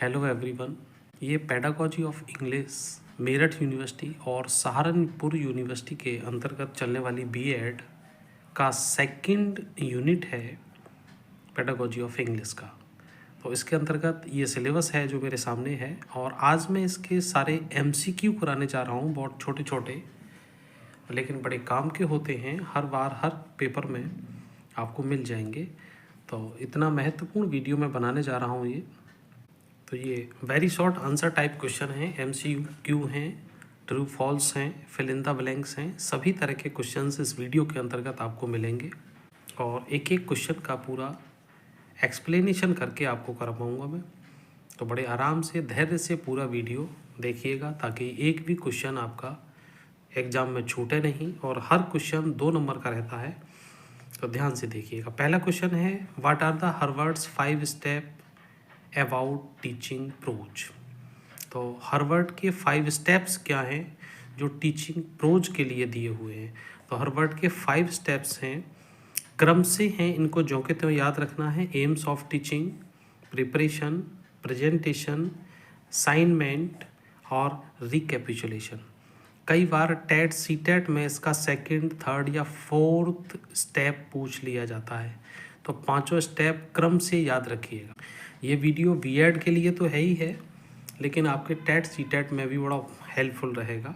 Hello everyone. ये pedagogy of English Meerut university और Saharanpur university के अंतर्गत चलने वाली बीएड का सेकंड यूनिट है पेडागॉजी ऑफ इंग्लिश का। तो इसके अंतर्गत ये सिलेबस है जो मेरे सामने है और आज मैं इसके सारे एमसीक्यू कराने जा रहा हूँ, बहुत छोटे छोटे लेकिन बड़े काम के होते हैं। हर बार हर पेपर में आपको मिल जाएंगे। तो इतना महत्वपूर्ण वीडियो मैं बनाने जा रहा हूँ तो ये very short answer type question हैं, एमसीक्यू हैं, ट्रू फॉल्स हैं, फिल इन द ब्लैंक्स हैं। सभी तरह के क्वेश्चंस इस वीडियो के अंतर्गत आपको मिलेंगे और एक एक क्वेश्चन का पूरा एक्सप्लेनेशन करके आपको कर पाऊँगा मैं। तो बड़े आराम से धैर्य से पूरा वीडियो देखिएगा ताकि एक भी क्वेश्चन आपका एग्ज़ाम में छूटे नहीं और हर क्वेश्चन 2 नंबर का रहता है। तो ध्यान से देखिएगा। पहला क्वेश्चन है, what are the Harvard's 5 step about teaching prose. तो हार्वर्ड के 5 स्टेप्स क्या हैं जो टीचिंग प्रोज के लिए दिए हुए हैं। तो हार्वर्ड के 5 स्टेप्स हैं, क्रम से हैं, इनको जो के त्यों याद रखना है। AIIMS of teaching, preparation, presentation, assignment और रिकैपिचुलेशन। कई बार टेट सीटेट में इसका सेकंड, थर्ड या फोर्थ स्टेप पूछ लिया जाता है। तो 5 स्टेप क्रम से याद रखिएगा। ये वीडियो बीएड के लिए तो है ही है, लेकिन आपके टेट सीटेट में भी बड़ा हेल्पफुल रहेगा।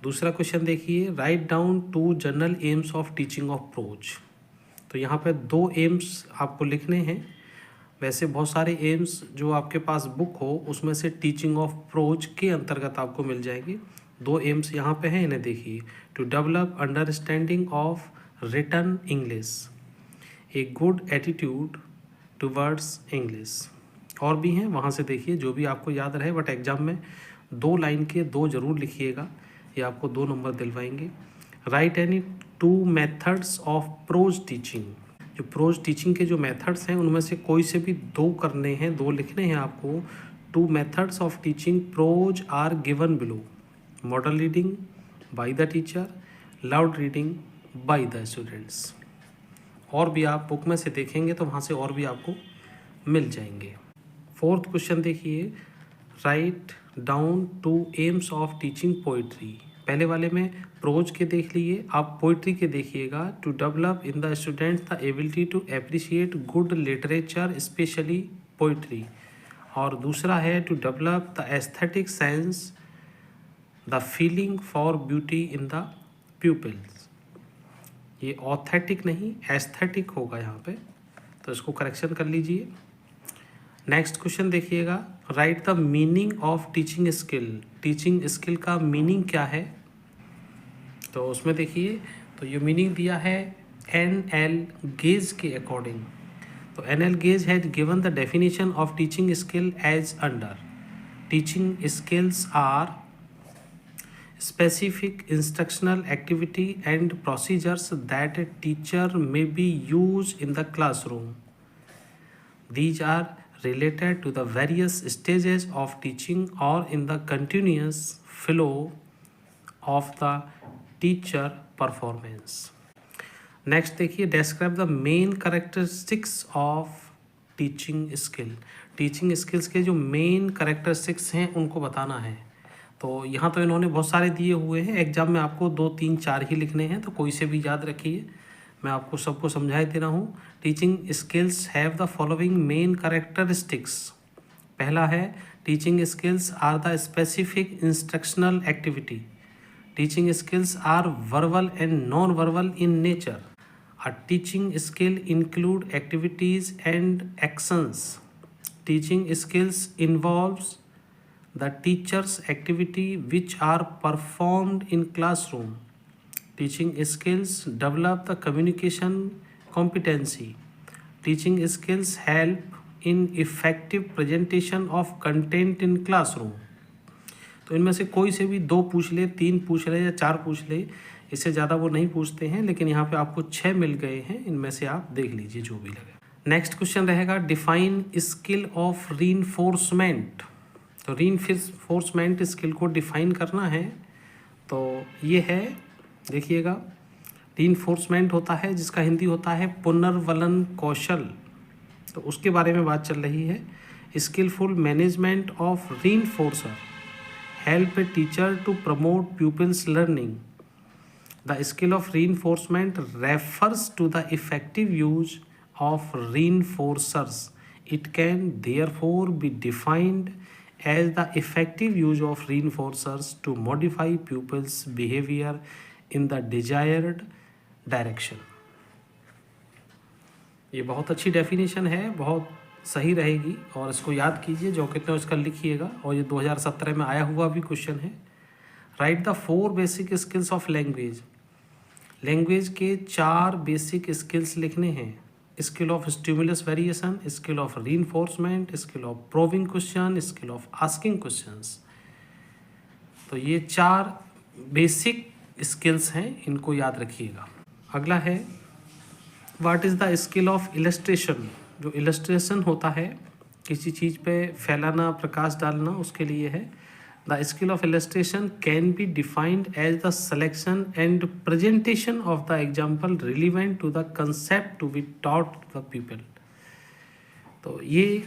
दूसरा क्वेश्चन देखिए, write down 2 general AIIMS of teaching of pros. तो यहाँ पे 2 एम्स आपको लिखने हैं। वैसे बहुत सारे एम्स जो आपके पास बुक हो उसमें से टीचिंग ऑफ प्रोज के अंतर्गत आपको मिल जाएंगे। 2 एम्स यहाँ पे हैं, इन्हें देखिए। To develop understanding of written English, a good attitude towards English. और भी हैं, वहाँ से देखिए जो भी आपको याद रहे। बट एग्जाम में 2 लाइन के 2 जरूर लिखिएगा, ये आपको 2 नंबर दिलवाएंगे। Write any 2 methods of prose teaching. जो प्रोज टीचिंग के जो मेथड्स हैं उनमें से कोई से भी 2 करने हैं, 2 लिखने हैं आपको। 2 methods of teaching prose are given below, model reading by the teacher, loud reading by the students. और भी आप बुक में से देखेंगे तो वहाँ से और भी आपको मिल जाएंगे। 4th क्वेश्चन देखिए, write down 2 AIIMS of teaching poetry. पहले वाले में प्रोज के देख लिए, आप पोइट्री के देखिएगा। To develop in the students the ability to appreciate good literature specially poetry. और दूसरा है to develop the aesthetic sense, the feeling for beauty in the pupils. ये ऑथेटिक नहीं एस्थेटिक होगा यहाँ पे, तो इसको करेक्शन कर लीजिए। नेक्स्ट क्वेश्चन देखिएगा, write the meaning of teaching skill. Teaching skill का मीनिंग क्या है। तो उसमें देखिए, तो ये मीनिंग दिया है एन.एल. गेज के अकॉर्डिंग। तो N L. Gage has given the definition of teaching skill as under, teaching skills are specific instructional activity and procedures that a teacher may be used in the classroom. These are related to the various stages of teaching or in the continuous flow of the teacher performance. Next देखिए, describe the main characteristics of teaching skill. Teaching skills के जो main characteristics हैं उनको बताना है। तो यहाँ तो इन्होंने बहुत सारे दिए हुए हैं, एग्जाम में आपको 2, 3, 4 ही लिखने हैं, तो कोई से भी याद रखिए। मैं आपको सबको समझा दे रहा हूँ। Teaching skills have the following main characteristics. पहला है, teaching skills are the specific instructional activity. Teaching skills are verbal and non verbal in nature. A teaching skill include activities and actions. Teaching skills involves the teacher's activity which are performed in classroom. Teaching skills develop the communication competency. Teaching skills help in effective presentation of content in classroom. तो इनमें से कोई से भी 2 पूछ ले, 3 पूछ ले या 4 पूछ ले, इससे ज़्यादा वो नहीं पूछते हैं, लेकिन यहाँ पे आपको 6 मिल गए हैं। इनमें से आप देख लीजिए जो भी लगे। नेक्स्ट क्वेश्चन रहेगा, डिफाइन स्किल ऑफ रीइंफोर्समेंट। तो रीइंफोर्समेंट स्किल को डिफाइन करना है। तो ये है, देखिएगा, रीइंफोर्समेंट होता है जिसका हिंदी होता है पुनर्वलन कौशल। तो उसके बारे में बात चल रही है। skillful management of reinforcer help a teacher to promote pupils learning. The skill of reinforcement refers to the effective use of reinforcers. It can therefore be defined as the effective use of reinforcers to modify pupils' behavior in the desired direction. ये बहुत अच्छी definition है, बहुत सही रहेगी और इसको याद कीजिए, जो कितना इसका लिखिएगा। और ये 2017 में आया हुआ भी क्वेश्चन है। Right the 4 basic skills of language. Language के 4 बेसिक स्किल्स लिखने हैं। Skill of stimulus variation, skill of reinforcement, skill of proving question, skill of asking questions. तो ये 4 बेसिक स्किल्स हैं, इनको याद रखिएगा। अगला है what is the skill of illustration. जो इलस्ट्रेशन होता है, किसी चीज़ पे फैलाना, प्रकाश डालना, उसके लिए है। The skill of illustration can be defined as the selection and presentation of the example relevant to the concept to be taught the people. तो ये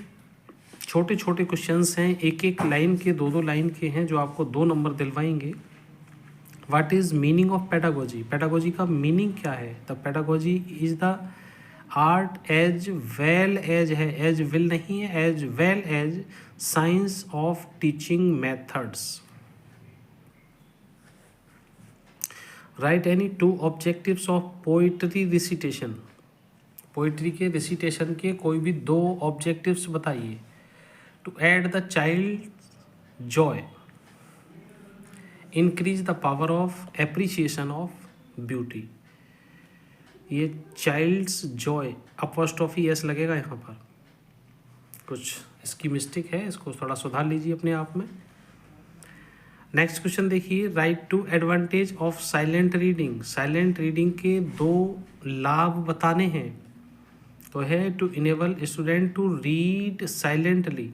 छोटे छोटे क्वेश्चंस हैं, एक एक लाइन के, 2-2 लाइन के हैं, जो आपको 2 नंबर दिलवाएंगे। What is meaning of pedagogy. Pedagogy का मीनिंग क्या है। The pedagogy is the art as well as है, एज विल नहीं है, as well as science of teaching methods. Write any 2 objectives of poetry recitation. Poetry के recitation के कोई भी 2 ऑब्जेक्टिव्स बताइए। To add the child joy, increase the power of appreciation of beauty. ये child's joy, apostrophe S लगेगा यहाँ पर, कुछ इसकी मिस्टेक है, इसको थोड़ा सुधार लीजिए अपने आप में। नेक्स्ट क्वेश्चन देखिए। Write 2 advantage of silent reading. Silent reading के 2 लाभ बताने हैं। तो है to enable student to read silently,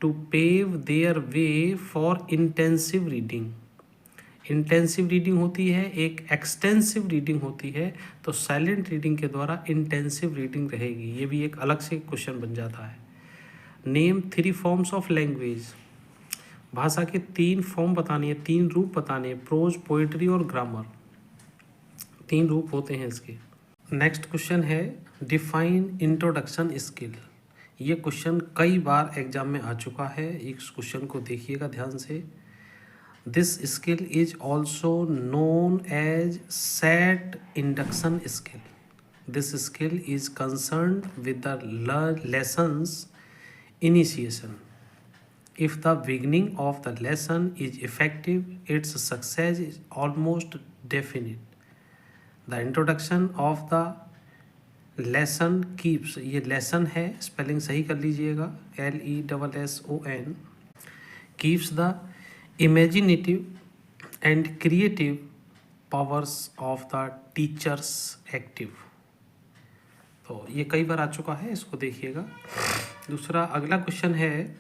to pave their way for intensive reading. Intensive reading होती है, एक एक्सटेंसिव रीडिंग होती है। तो साइलेंट रीडिंग के द्वारा इंटेंसिव रीडिंग रहेगी। ये भी एक अलग से क्वेश्चन बन जाता है। Name 3 forms of language. भाषा के 3 फॉर्म बतानी है, 3 रूप बताने हैं। प्रोज, पोइट्री और ग्रामर, 3 रूप होते हैं इसके। नेक्स्ट क्वेश्चन है डिफाइन इंट्रोडक्शन स्किल। ये क्वेश्चन कई बार एग्जाम में आ चुका है, इस क्वेश्चन को देखिएगा ध्यान से। This skill is also known as set induction skill. This skill is concerned with the lesson's initiation. If the beginning of the lesson is effective, its success is almost definite. The introduction of the lesson keeps, ये lesson है, spelling सही कर लीजिएगा, LESSON, keeps the imaginative and creative powers of the teachers active। तो ये कई बार आ चुका है, इसको देखिएगा। दूसरा अगला क्वेश्चन है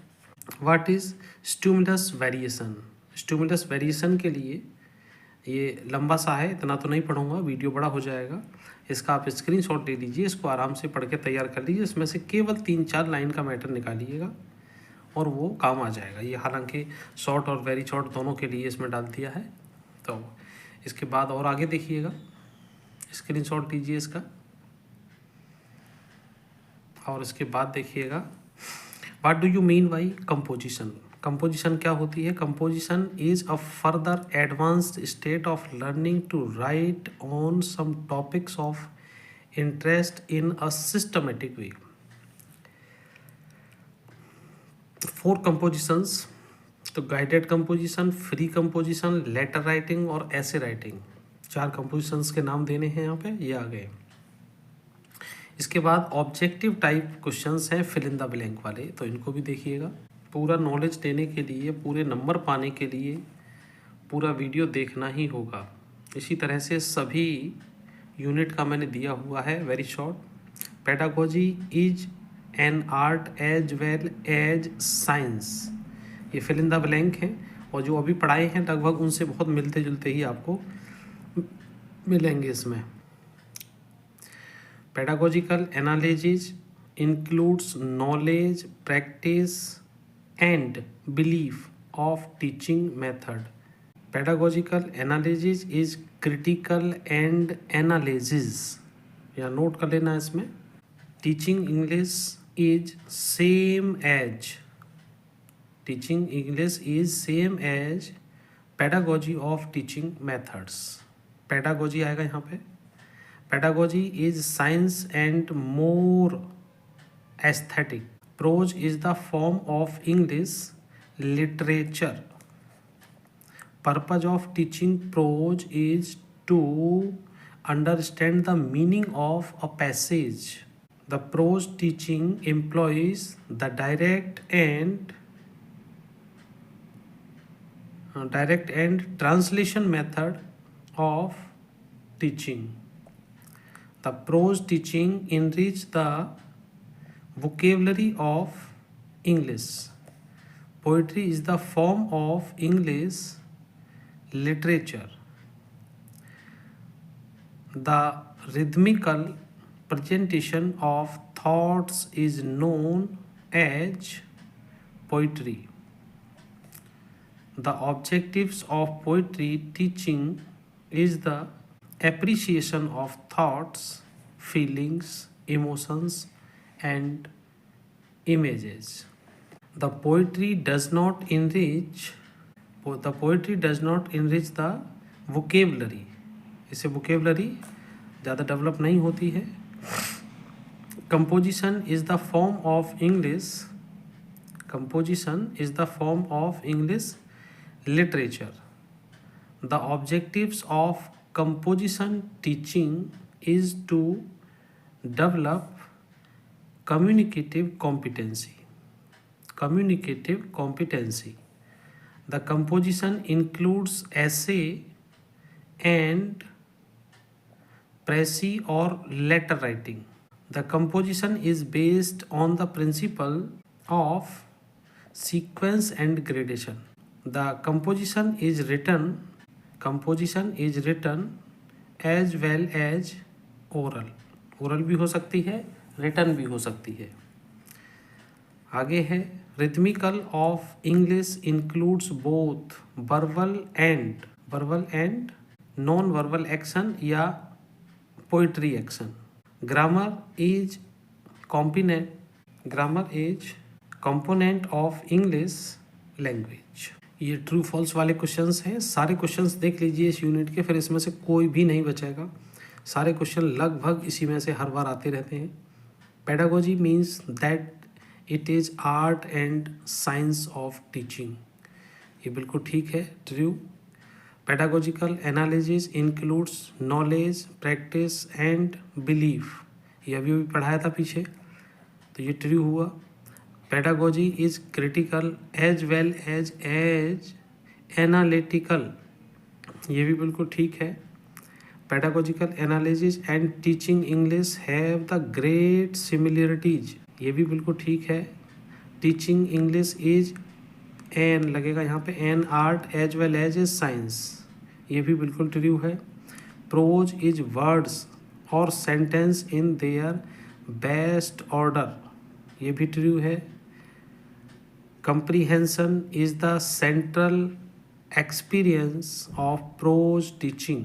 what is stimulus variation. Stimulus variation के लिए ये लंबा सा है, इतना तो नहीं पढ़ूंगा, वीडियो बड़ा हो जाएगा। इसका आप स्क्रीनशॉट ले लीजिए, इसको आराम से पढ़ के तैयार कर लीजिए। इसमें से केवल 3-4 लाइन का मैटर निकालिएगा और वो काम आ जाएगा। ये हालांकि शॉर्ट और वेरी शॉर्ट दोनों के लिए इसमें डाल दिया है। तो इसके बाद और आगे देखिएगा, स्क्रीनशॉट लीजिए इसका, और इसके बाद देखिएगा what do you mean by composition. Composition क्या होती है। Composition is a further advanced state of learning to write on some topics of interest in a systematic way. 4 compositions, तो guided composition, free composition, letter writing और ऐसे writing. 4 compositions के नाम देने हैं यहाँ पे, ये आ गए। इसके बाद ऑब्जेक्टिव टाइप क्वेश्चंस हैं, फिल इन द ब्लैंक वाले, तो इनको भी देखिएगा। पूरा नॉलेज देने के लिए, पूरे नंबर पाने के लिए पूरा वीडियो देखना ही होगा। इसी तरह से सभी यूनिट का मैंने दिया हुआ है, very short. Pedagogy is an art as well as science, ये फिल इन द ब्लैंक हैं, और जो अभी पढ़ाए हैं लगभग उनसे बहुत मिलते जुलते ही आपको मिलेंगे इसमें। Pedagogical analysis includes knowledge, practice, and belief of teaching method. Pedagogical analysis is critical and analysis, या नोट कर लेना इसमें. Teaching English is same as pedagogy of teaching methods. Pedagogy आएगा यहाँ पे. Pedagogy is science and more aesthetic. Prose is the form of English literature. Purpose of teaching prose is to understand the meaning of a passage. The prose teaching employs the direct and translation method of teaching. The prose teaching enrich the vocabulary of English. Poetry is the form of English literature. The rhythmical presentation of thoughts is known as poetry. The objectives of poetry teaching is the appreciation of thoughts, feelings, emotions, and images. The poetry does not enrich the vocabulary. इससे vocabulary ज़्यादा develop नहीं होती है. Composition is the form of English literature. The objectives of composition teaching is to develop communicative competency. The composition includes essay and précis or letter writing. The composition is based on the principle of sequence and gradation. The composition is written as well as oral भी हो सकती है, written भी हो सकती है. आगे है rhythmical of English includes both verbal and non-verbal action या poetry action. Grammar is component of English language. ये ट्रू फॉल्स वाले क्वेश्चंस हैं. सारे क्वेश्चंस देख लीजिए इस यूनिट के, फिर इसमें से कोई भी नहीं बचेगा. सारे क्वेश्चन लगभग इसी में से हर बार आते रहते हैं. Pedagogy means that it is art and science of teaching. ये बिल्कुल ठीक है, true. Pedagogical analysis includes knowledge, practice and belief. ये अभी पढ़ाया था पीछे, तो ये ट्रू हुआ. Pedagogy is critical as well as analytical. ये भी बिल्कुल ठीक है. Pedagogical analysis and teaching English have the great similarities. ये भी बिल्कुल ठीक है. टीचिंग इंग्लिश इज एन लगेगा यहाँ पे, an art as well as a science. ये भी बिल्कुल ट्रू है. प्रोज इज वर्ड्स और sentence in their best order. ये भी ट्रू है. Comprehension is the central experience of prose teaching.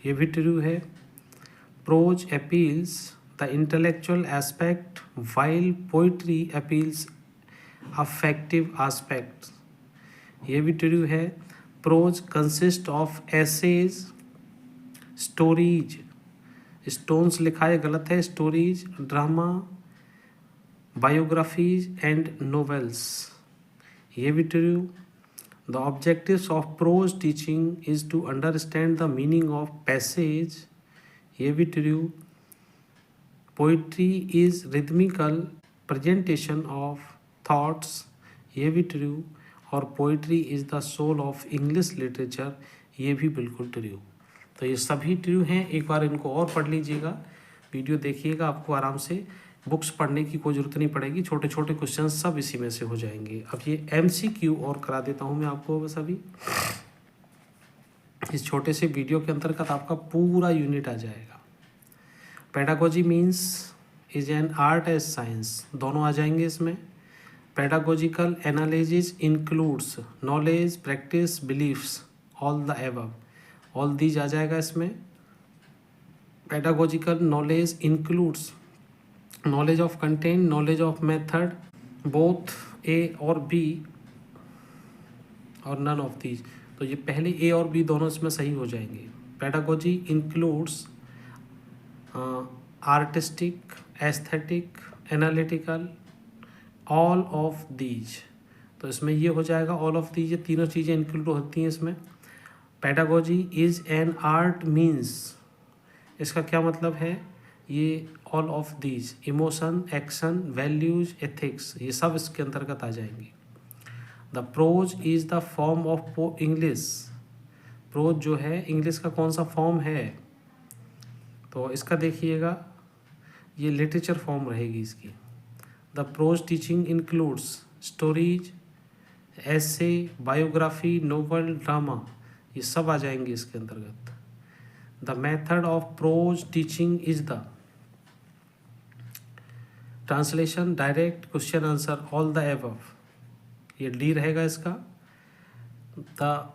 ये भी ट्रू है. Prose appeals the intellectual aspect while poetry appeals affective aspects. ये भी ट्रू है. Prose consist of essays, stories, stones लिखा है गलत है, stories, drama, biographies and novels. ये भी true. The objectives of prose teaching is to understand the meaning of passage. ये भी true. Poetry is rhythmical presentation of thoughts. ये भी ट्रू. और poetry is the soul of English literature. ये भी बिल्कुल ट्रू. तो ये सभी ट्रू हैं. एक बार इनको और पढ़ लीजिएगा, वीडियो देखिएगा, आपको आराम से बुक्स पढ़ने की कोई ज़रूरत नहीं पड़ेगी. छोटे छोटे क्वेश्चन सब इसी में से हो जाएंगे. अब ये MCQ और करा देता हूँ मैं आपको. बस अभी इस छोटे से वीडियो के अंतर्गत आपका पूरा यूनिट आ जाएगा. Pedagogy means is an art as science, दोनों आ जाएंगे इसमें। Pedagogical analysis includes knowledge, practice, beliefs, all the above, all these आ जाएगा इसमें। Pedagogical knowledge includes knowledge of content, knowledge of method, both A और बी और नन ऑफ दीज। तो ये पहले ए और बी दोनों इसमें सही हो जाएंगे। Pedagogy includes artistic, aesthetic, analytical, all of these. तो इसमें ये हो जाएगा ऑल ऑफ दीज, ये तीनों चीज़ें इंक्लूड होती हैं इसमें। Pedagogy is an art means, इसका क्या मतलब है, ये all of these, emotion, action, values, ethics, ये सब इसके अंतर्गत आ जाएंगे। The prose is the form of English, prose जो है इंग्लिश का कौन सा फॉर्म है, तो इसका देखिएगा ये लिटरेचर फॉर्म रहेगी इसकी। The prose teaching includes stories, essays, biography, novel, drama, ये सब आ जाएंगे इसके अंतर्गत। The method of prose teaching is the translation, direct, question answer, all the above, ये डी रहेगा इसका। The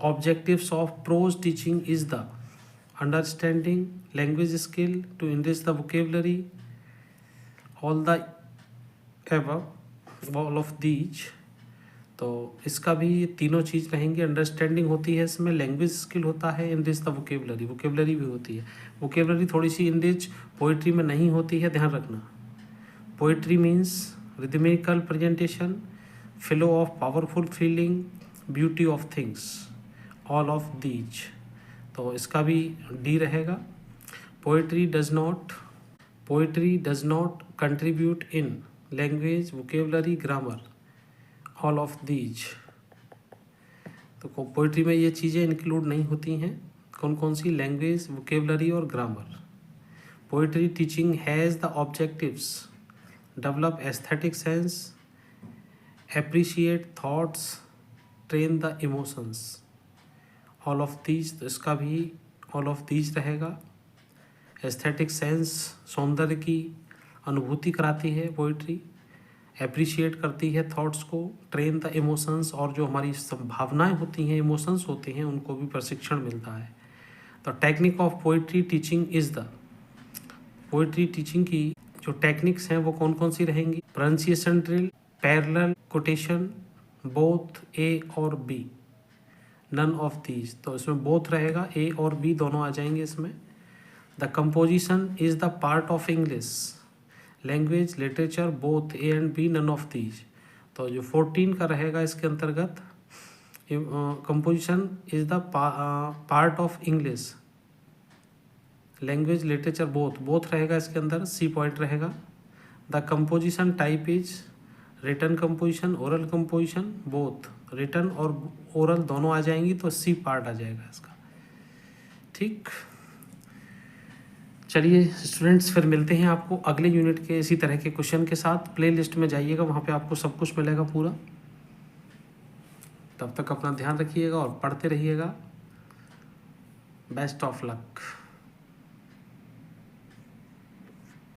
objectives of prose teaching is the understanding, language skill, to increase the vocabulary, all the above, all of these. तो इसका भी ये तीनों चीज़ रहेंगी। Understanding होती है इसमें, लैंग्वेज स्किल होता है, इंक्रीज द वोकेबलरी, वोकेबलरी भी होती है। वोकेबलरी थोड़ी सी इंक्रीज पोइट्री में नहीं होती है, ध्यान रखना। Poetry means rhythmical presentation, flow of powerful feeling, beauty of things, all of these. तो इसका भी डी रहेगा। Poetry does not contribute in language, vocabulary, grammar, all of these. तो पोइट्री में ये चीज़ें इंक्लूड नहीं होती हैं, कौन कौन सी, लैंग्वेज, वोकेबलरी और grammar. Poetry teaching has the objectives develop aesthetic sense, appreciate thoughts, train the emotions, all of these. तो इसका भी ऑल ऑफ दीज रहेगा। एस्थेटिक सेंस, सौंदर्य की अनुभूति कराती है पोइट्री, एप्रिशिएट करती है थॉट्स को, ट्रेन द इमोशंस, और जो हमारी भावनाएं होती हैं, इमोशंस होते हैं, उनको भी प्रशिक्षण मिलता है। तो technique of poetry teaching is the, poetry teaching की जो टेक्निक्स हैं वो कौन कौन सी रहेंगी, pronunciation drill, parallel quotation, both A और बी, नन ऑफ दीज। तो इसमें बोथ रहेगा, ए और बी दोनों आ जाएंगे इसमें। The composition is the part of English, language, literature, both A and B, none of these. तो जो 14 का रहेगा इसके अंतर्गत, composition is the part of English, language, literature, both रहेगा इसके अंदर, सी पॉइंट रहेगा। The composition type is written composition, oral composition, both, written और ओरल दोनों आ जाएंगी, तो सी पार्ट आ जाएगा इसका। ठीक, चलिए स्टूडेंट्स, फिर मिलते हैं आपको अगले यूनिट के इसी तरह के क्वेश्चन के साथ। प्लेलिस्ट में जाइएगा, वहाँ पे आपको सब कुछ मिलेगा पूरा। तब तक अपना ध्यान रखिएगा और पढ़ते रहिएगा। Best of luck.